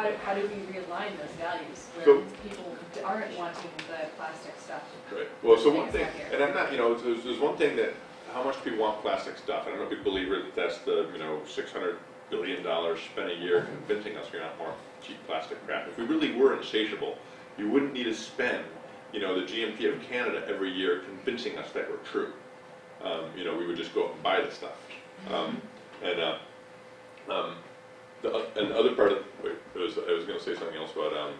how do we realign those values where So- people aren't wanting the plastic stuff? Right. Well, so one Things thing, out here. and I'm not, there's one thing that, how much people want plastic stuff. I don't know if you believe it, that that's the, $600 billion spent a year convincing us we don't want cheap plastic crap. If we really were insatiable, you wouldn't need to spend, the GMP of Canada every year convincing us that we're true. We would just go out and buy the stuff. The other part of, wait, I was going to say something else about,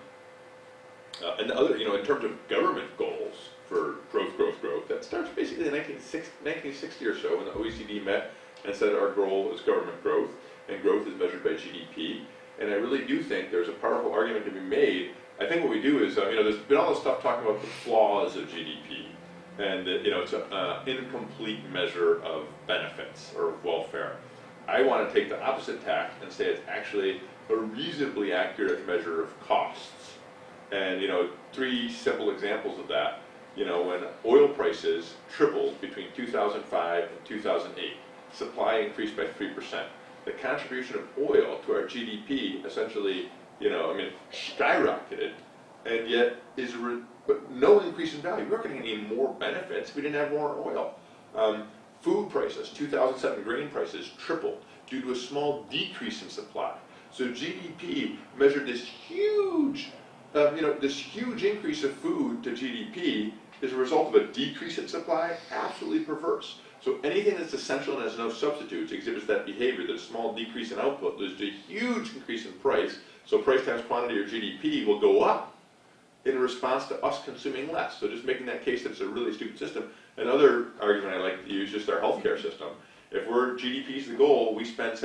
and the other, in terms of government goals for growth, that starts basically in 1960 or so when the OECD met and said our goal is government growth, and growth is measured by GDP. And I really do think there's a powerful argument to be made. I think what we do is, there's been all this stuff talking about the flaws of GDP, and that, it's an incomplete measure of benefits or welfare. I want to take the opposite tack and say it's actually a reasonably accurate measure of costs. And, three simple examples of that, when oil prices tripled between 2005 and 2008, supply increased by 3%. The contribution of oil to our GDP essentially, skyrocketed, and yet but no increase in value. We're not going to get any more benefits. We didn't have more oil. Food prices, 2007 grain prices tripled due to a small decrease in supply. So GDP measured this huge increase of food to GDP is a result of a decrease in supply, absolutely perverse. So anything that's essential and has no substitutes exhibits that behavior, that a small decrease in output leads to a huge increase in price, so price times quantity or GDP will go up in response to us consuming less. So just making that case that it's a really stupid system. Another argument I like to use is just our healthcare system. If GDP is the goal, we spend